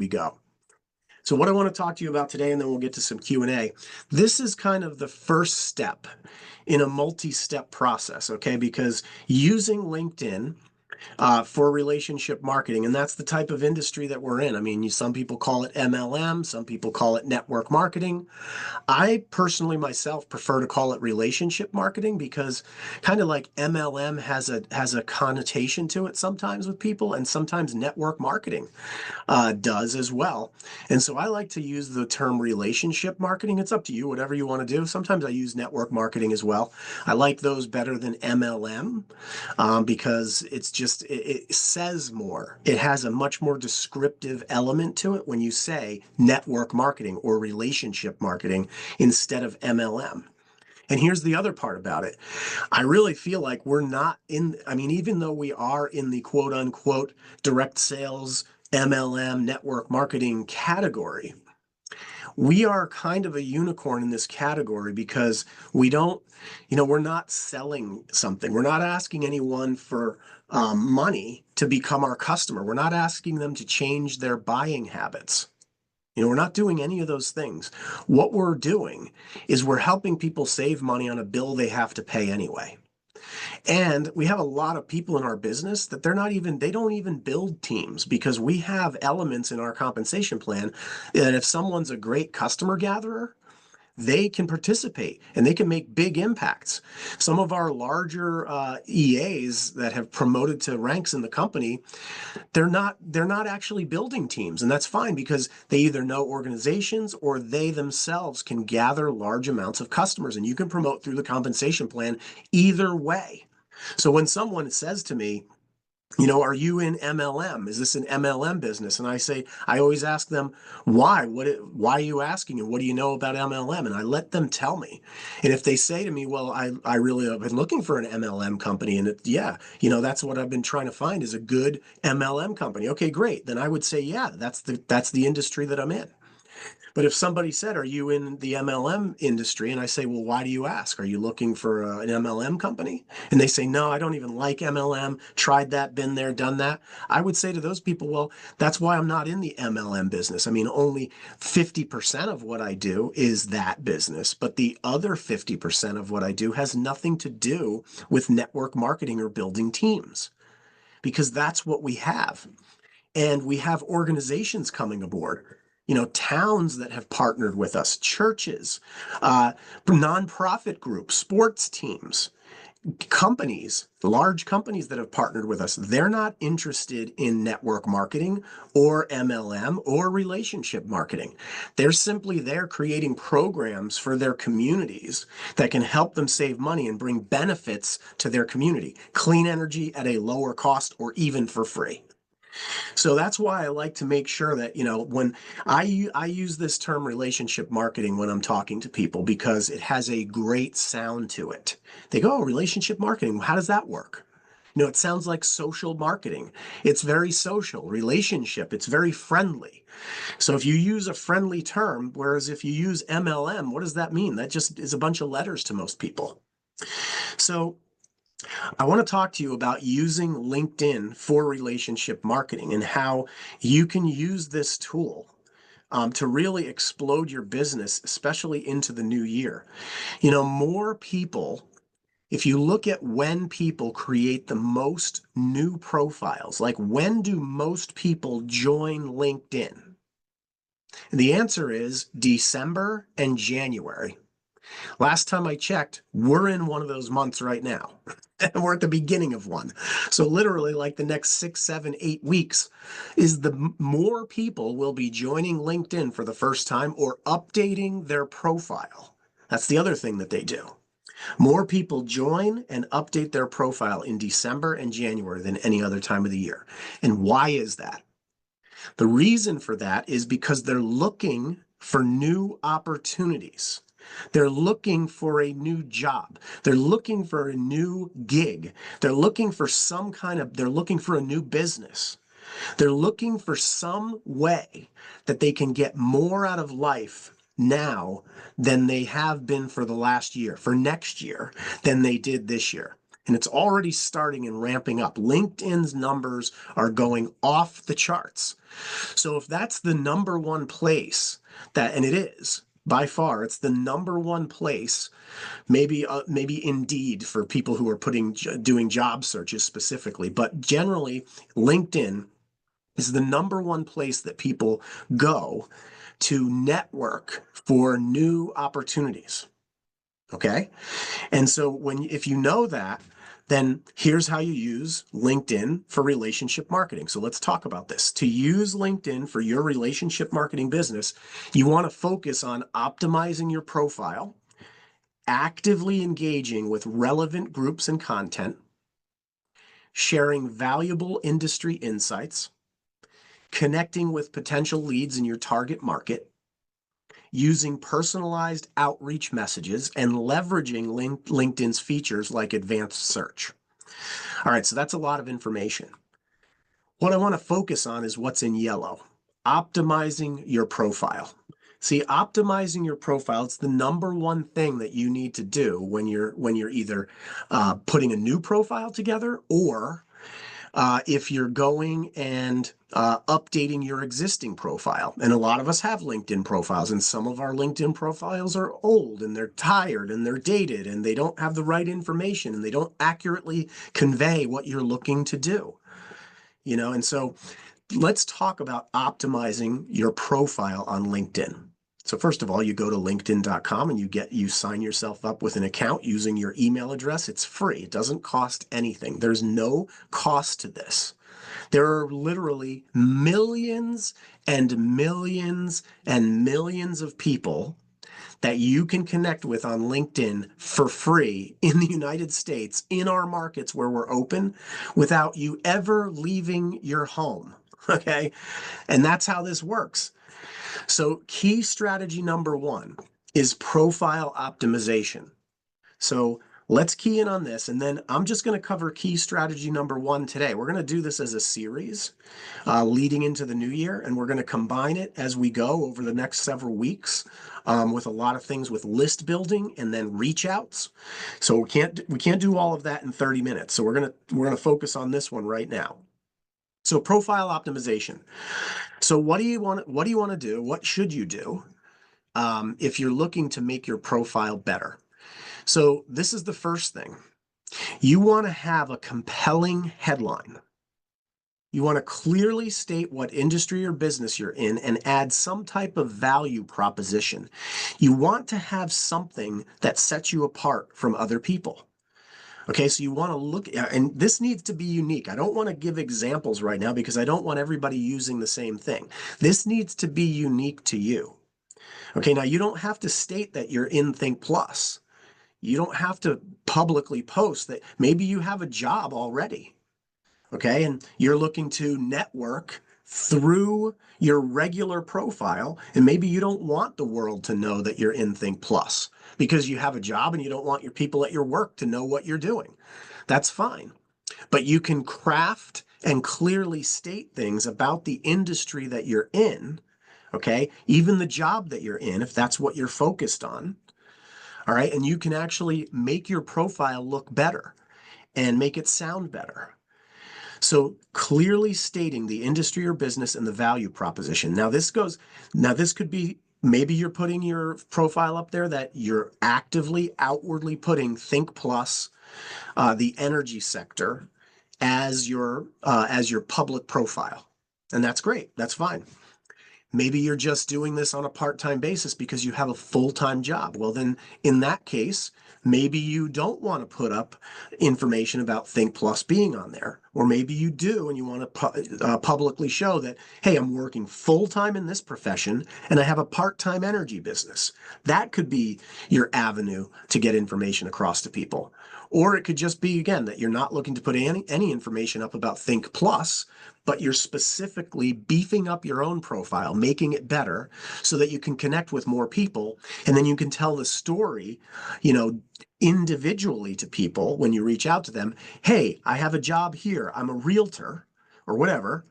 we go. So what I want to talk to you about today, and then we'll get to some Q&A. This is kind of the first step in a multi-step process, okay? Because using LinkedIn for relationship marketing, and that's the type of industry that we're in. I mean, some people call it MLM, some people call it network marketing. I personally myself prefer to call it relationship marketing because kind of like MLM has a connotation to it sometimes with people, and sometimes network marketing does as well. And so I like to use the term relationship marketing. It's up to you, whatever you want to do. Sometimes I use network marketing as well. I like those better than MLM because it says more. It has a much more descriptive element to it when you say network marketing or relationship marketing instead of MLM. And here's the other part about it. I really feel like we're not in, I mean, even though we are in the quote unquote direct sales, MLM, network marketing category, we are kind of a unicorn in this category because we don't, we're not selling something. We're not asking anyone for money to become our customer. We're not asking them to change their buying habits. We're not doing any of those things. What we're doing is we're helping people save money on a bill they have to pay anyway. And we have a lot of people in our business that they don't even build teams because we have elements in our compensation plan that if someone's a great customer gatherer, they can participate and they can make big impacts. Some of our larger EAs that have promoted to ranks in the company, they're not actually building teams, and that's fine because they either know organizations or they themselves can gather large amounts of customers, and you can promote through the compensation plan either way. So when someone says to me, are you in MLM? Is this an MLM business? And I always ask them, why? Why are you asking? And what do you know about MLM? And I let them tell me. And if they say to me, well, I really have been looking for an MLM company. And that's what I've been trying to find is a good MLM company. Okay, great. Then I would say, yeah, that's the industry that I'm in. But if somebody said, are you in the MLM industry? And I say, well, why do you ask? Are you looking for an MLM company? And they say, no, I don't even like MLM. Tried that, been there, done that. I would say to those people, well, that's why I'm not in the MLM business. I mean, only 50% of what I do is that business, but the other 50% of what I do has nothing to do with network marketing or building teams, because that's what we have. And we have organizations coming aboard, towns that have partnered with us, churches, nonprofit groups, sports teams, companies, large companies that have partnered with us. They're not interested in network marketing or MLM or relationship marketing. They're simply there creating programs for their communities that can help them save money and bring benefits to their community, clean energy at a lower cost or even for free. So that's why I like to make sure that, when I use this term relationship marketing when I'm talking to people, because it has a great sound to it. They go, oh, relationship marketing, how does that work? It sounds like social marketing. It's very social. Relationship, it's very friendly. So if you use a friendly term, whereas if you use MLM, what does that mean? That just is a bunch of letters to most people. So I want to talk to you about using LinkedIn for relationship marketing and how you can use this tool to really explode your business, especially into the new year. More people, if you look at when people create the most new profiles, like when do most people join LinkedIn? The answer is December and January. Last time I checked, we're in one of those months right now. And we're at the beginning of one. So literally like the next 6, 7, 8 weeks is the more people will be joining LinkedIn for the first time or updating their profile. That's the other thing that they do. More people join and update their profile in December and January than any other time of the year. And why is that? The reason for that is because they're looking for new opportunities. They're looking for a new job. They're looking for a new gig. They're looking for they're looking for a new business. They're looking for some way that they can get more out of life now than they have been for the last year, for next year, than they did this year. And it's already starting and ramping up. LinkedIn's numbers are going off the charts. So if that's the number one place and it is by far, it's the number one place, maybe Indeed for people who are doing job searches specifically, but generally LinkedIn is the number one place that people go to network for new opportunities. Okay. And so if you know that, then here's how you use LinkedIn for relationship marketing. So let's talk about this. To use LinkedIn for your relationship marketing business, you want to focus on optimizing your profile, actively engaging with relevant groups and content, sharing valuable industry insights, connecting with potential leads in your target market, using personalized outreach messages, and leveraging LinkedIn's features like advanced search. All right, so that's a lot of information. What I want to focus on is what's in yellow, optimizing your profile. See, optimizing your profile, it's the number one thing that you need to do when you're either putting a new profile together or if you're going and updating your existing profile. And a lot of us have LinkedIn profiles, and some of our LinkedIn profiles are old and they're tired and they're dated and they don't have the right information and they don't accurately convey what you're looking to do. And so let's talk about optimizing your profile on LinkedIn. So first of all, you go to linkedin.com and you sign yourself up with an account using your email address. It's free. It doesn't cost anything. There's no cost to this. There are literally millions and millions and millions of people that you can connect with on LinkedIn for free in the United States, in our markets where we're open, without you ever leaving your home. Okay. And that's how this works. So key strategy number one is profile optimization. So let's key in on this, and then I'm just going to cover key strategy number one today. We're going to do this as a series leading into the new year, and we're going to combine it as we go over the next several weeks with a lot of things with list building and then reach outs. So we can't do all of that in 30 minutes. So we're going to focus on this one right now. So profile optimization. So what do you want to do? What should you do if you're looking to make your profile better? So this is the first thing. You want to have a compelling headline. You want to clearly state what industry or business you're in and add some type of value proposition. You want to have something that sets you apart from other people. Okay, so you want to look, and this needs to be unique. I don't want to give examples right now because I don't want everybody using the same thing. This needs to be unique to you. Okay, now you don't have to state that you're in Think Plus. You don't have to publicly post that maybe you have a job already. Okay, and you're looking to network through your regular profile, and maybe you don't want the world to know that you're in Think Plus because you have a job and you don't want your people at your work to know what you're doing. That's fine. But you can craft and clearly state things about the industry that you're in, okay? Even the job that you're in, if that's what you're focused on, all right? And you can actually make your profile look better and make it sound better. So clearly stating the industry or business and the value proposition. Now this could be, maybe you're putting your profile up there that you're actively outwardly putting Think Plus, the energy sector as your public profile. And that's great. That's fine. Maybe you're just doing this on a part-time basis because you have a full-time job. Well, then in that case, maybe you don't want to put up information about Think Plus being on there. Or maybe you do and you want to publicly show that, hey, I'm working full-time in this profession and I have a part-time energy business. That could be your avenue to get information across to people. Or it could just be, again, that you're not looking to put any information up about Think Plus, but you're specifically beefing up your own profile, making it better so that you can connect with more people. And then you can tell the story, individually to people when you reach out to them. Hey, I have a job here. I'm a realtor. or whatever.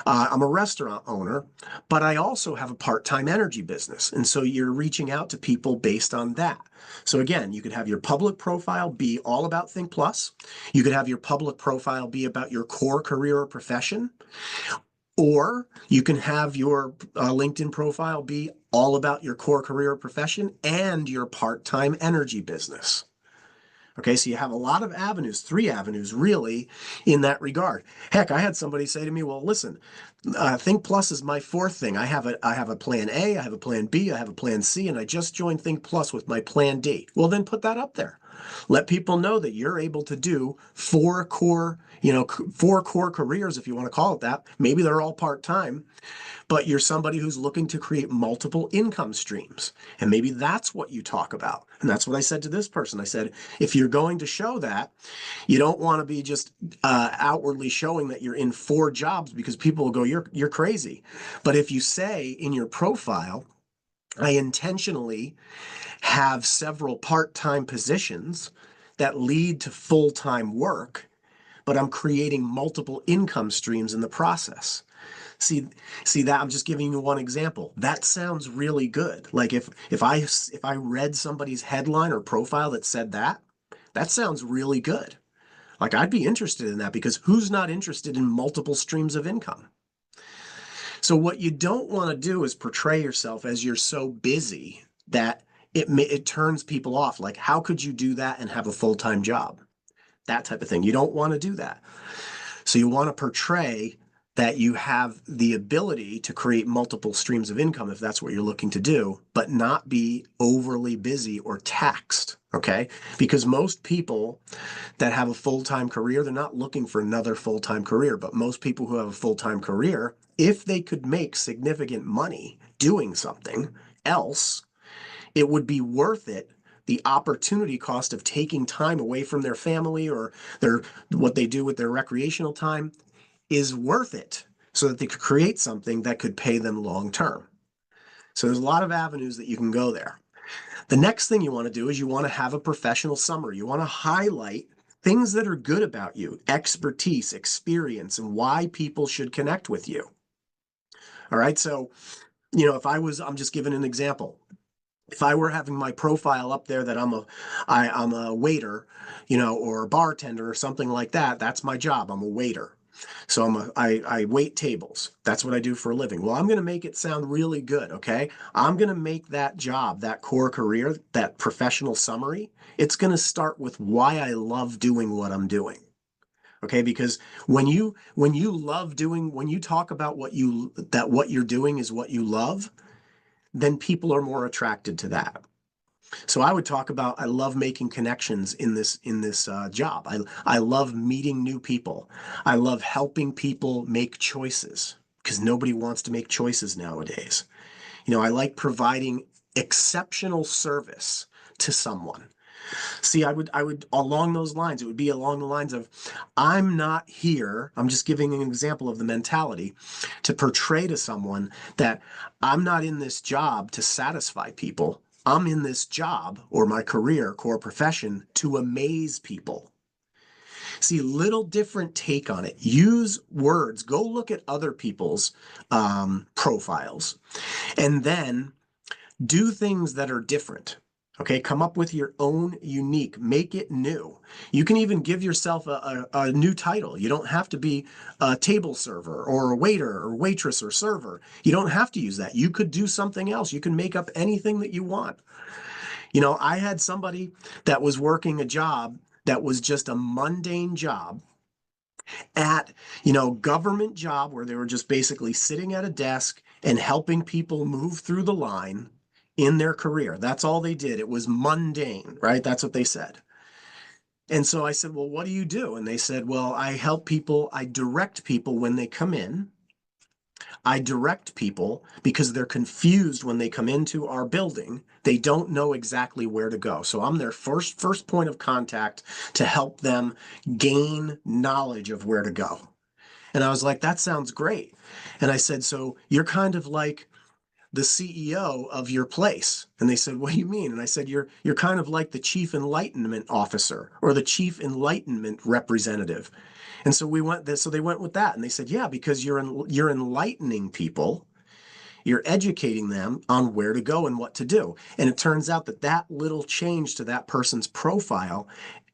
I'm a restaurant owner, but I also have a part-time energy business. And so you're reaching out to people based on that. So again, you could have your public profile be all about Think Plus. You could have your public profile be about your core career or profession. Or you can have your LinkedIn profile be all about your core career or profession and your part-time energy business. Okay, so you have a lot of avenues, 3 avenues really in that regard. Heck, I had somebody say to me, well, listen, Think Plus is my 4th thing. I have a plan A, I have a plan B, I have a plan C, and I just joined Think Plus with my plan D. Well, then put that up there. Let people know that you're able to do 4 core careers, if you want to call it that. Maybe they're all part-time, but you're somebody who's looking to create multiple income streams. And maybe that's what you talk about. And that's what I said to this person. I said, if you're going to show that, you don't want to be just outwardly showing that you're in 4 jobs, because people will go, you're crazy. But if you say in your profile, I intentionally have several part-time positions that lead to full-time work, but I'm creating multiple income streams in the process. See that I'm just giving you one example. That sounds really good. Like if I read somebody's headline or profile that said that, that sounds really good. Like I'd be interested in that, because who's not interested in multiple streams of income? So what you don't want to do is portray yourself as you're so busy that it turns people off. Like, how could you do that and have a full-time job? That type of thing. You don't want to do that. So you want to portray that you have the ability to create multiple streams of income if that's what you're looking to do, but not be overly busy or taxed, okay? Because most people that have a full-time career, they're not looking for another full-time career, but most people who have a full-time career, if they could make significant money doing something else, it would be worth it. The opportunity cost of taking time away from their family or what they do with their recreational time is worth it, so that they could create something that could pay them long term. So there's a lot of avenues that you can go there. The next thing you want to do is you want to have a professional summary. You want to highlight things that are good about you, expertise, experience, and why people should connect with you. All right. So, I'm just giving an example. If I were having my profile up there that I'm a waiter, or a bartender or something like that, that's my job. I'm a waiter. So I wait tables. That's what I do for a living. Well, I'm going to make it sound really good, okay? I'm going to make that job, that core career, that professional summary, it's going to start with why I love doing what I'm doing. Okay? Because when you talk about what you're doing is what you love, then people are more attracted to that. So I would talk about, I love making connections in this job. I love meeting new people. I love helping people make choices, because nobody wants to make choices nowadays. I like providing exceptional service to someone. See, I would along those lines, it would be along the lines of, I'm not here, I'm just giving an example of the mentality, to portray to someone that I'm not in this job to satisfy people. I'm in this job, or my career, core profession, to amaze people. See, little different take on it. Use words. Go look at other people's profiles, and then do things that are different. Okay, come up with your own unique, make it new. You can even give yourself a new title. You don't have to be a table server or a waiter or waitress or server. You don't have to use that. You could do something else. You can make up anything that you want. I had somebody that was working a job that was just a mundane job at, government job, where they were just basically sitting at a desk and helping people move through the line in their career. That's all they did. It was mundane, right? That's what they said. And so I said, well, what do you do? And they said, well, I help people. I direct people when they come in. I direct people because they're confused when they come into our building. They don't know exactly where to go. So I'm their first point of contact to help them gain knowledge of where to go. And I was like, that sounds great. And I said, so you're kind of like the CEO of your place. And they said, what do you mean? And I said, you're kind of like the chief enlightenment officer or the chief enlightenment representative. And so so they went with that, and they said, yeah, because you're enlightening people, you're educating them on where to go and what to do. And it turns out that that little change to that person's profile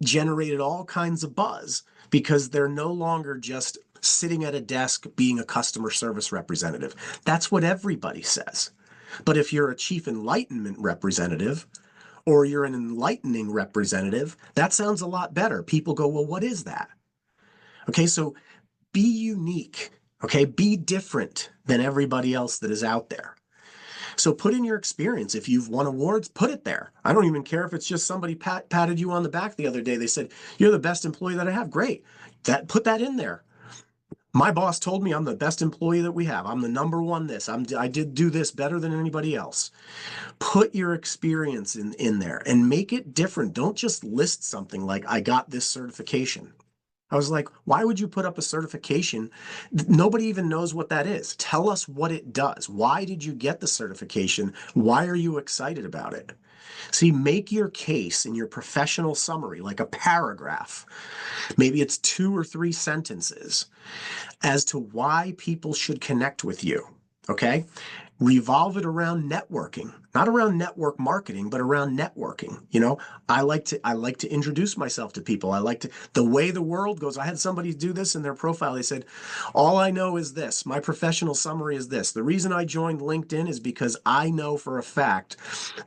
generated all kinds of buzz because they're no longer just sitting at a desk being a customer service representative. That's what everybody says. But if you're a chief enlightenment representative or you're an enlightening representative, that sounds a lot better. People go, well, what is that? Okay, so be unique. Okay, be different than everybody else that is out there. So put in your experience. If you've won awards, put it there. I don't even care if it's just somebody patted you on the back the other day. They said, you're the best employee that I have. Great. Put that in there. My boss told me I'm the best employee that we have. I'm the number one this. I did do this better than anybody else. Put your experience in there and make it different. Don't just list something like, I got this certification. I was like, why would you put up a certification? Nobody even knows what that is. Tell us what it does. Why did you get the certification? Why are you excited about it? See, make your case in your professional summary, like a paragraph. Maybe it's 2 or 3 sentences as to why people should connect with you. Okay? Revolve it around networking, not around network marketing, but around networking. I like to introduce myself to people. The way the world goes. I had somebody do this in their profile. They said, all I know is this. My professional summary is this. The reason I joined LinkedIn is because I know for a fact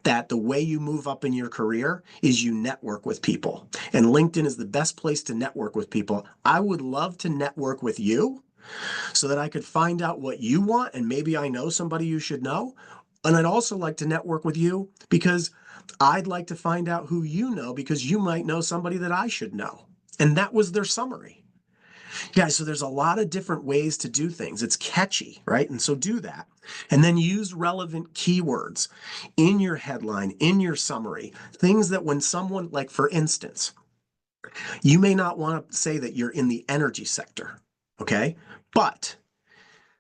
that the way you move up in your career is you network with people. And LinkedIn is the best place to network with people. I would love to network with you so that I could find out what you want, and maybe I know somebody you should know. And I'd also like to network with you because I'd like to find out who you know because you might know somebody that I should know. And that was their summary. Yeah, so there's a lot of different ways to do things. It's catchy, right? And so do that. And then use relevant keywords in your headline, in your summary, things that when someone, like for instance, you may not want to say that you're in the energy sector, okay? But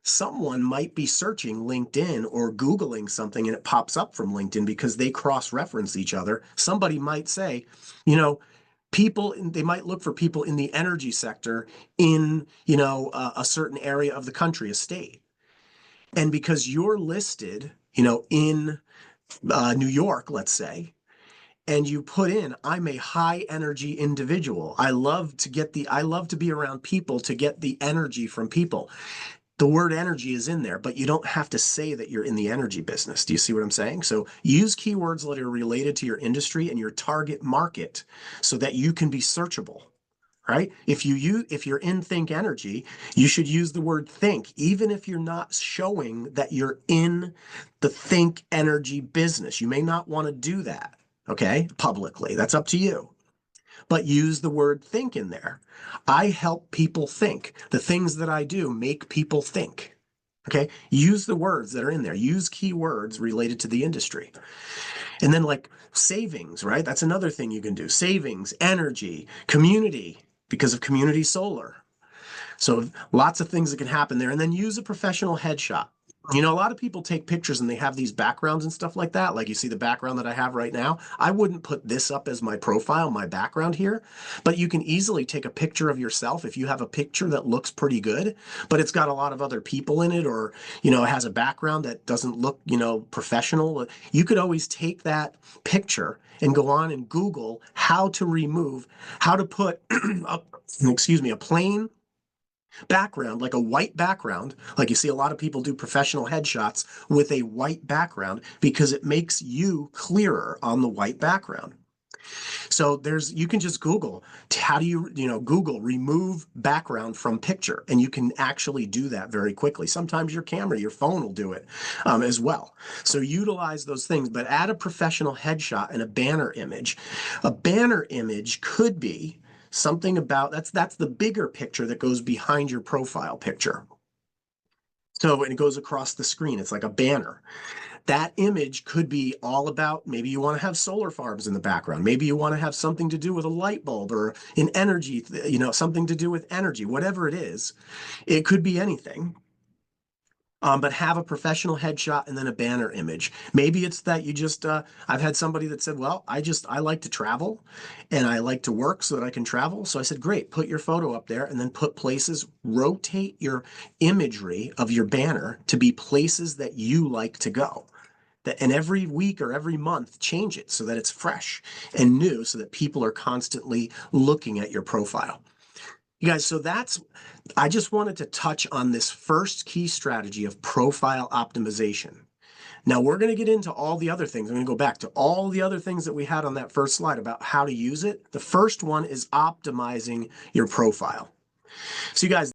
someone might be searching LinkedIn or Googling something and it pops up from LinkedIn because they cross-reference each other. Somebody might say, they might look for people in the energy sector in, a certain area of the country, a state. And because you're listed, in New York, let's say, and you put in, I'm a high energy individual. I love to be around people to get the energy from people. The word energy is in there, but you don't have to say that you're in the energy business. Do you see what I'm saying? So use keywords that are related to your industry and your target market so that you can be searchable, right? If you're in Think Energy, you should use the word think, even if you're not showing that you're in the Think Energy business. You may not want to do that, okay, publicly. That's up to you. But use the word think in there. I help people think. The things that I do make people think. Okay, use the words that are in there. Use keywords related to the industry. And then like savings, right? That's another thing you can do. Savings, energy, community, because of community solar. So lots of things that can happen there. And then use a professional headshot. A lot of people take pictures and they have these backgrounds and stuff like that. Like you see the background that I have right now. I wouldn't put this up as my profile, my background here, but you can easily take a picture of yourself if you have a picture that looks pretty good, but it's got a lot of other people in it, or, it has a background that doesn't look, professional. You could always take that picture and go on and Google how to put, a plain background, like a white background, like you see a lot of people do professional headshots with a white background because it makes you clearer on the white background. So you can just Google, how do you, Google remove background from picture, and you can actually do that very quickly. Sometimes your phone will do it as well. So utilize those things, but add a professional headshot and a banner image. A banner image could be something about, that's the bigger picture that goes behind your profile picture. So when it goes across the screen, it's like a banner. That image could be all about, maybe you want to have solar farms in the background. Maybe you want to have something to do with a light bulb or an energy, something to do with energy, whatever it is. It could be anything. but have a professional headshot and then a banner image. Maybe it's that you just, I've had somebody that said, well, I like to travel and I like to work so that I can travel. So I said, great, put your photo up there and then put places, rotate your imagery of your banner to be places that you like to go. And every week or every month, change it so that it's fresh and new so that people are constantly looking at your profile. You guys, so I just wanted to touch on this first key strategy of profile optimization. Now we're going to get into all the other things. I'm going to go back to all the other things that we had on that first slide about how to use it. The first one is optimizing your profile. So you guys,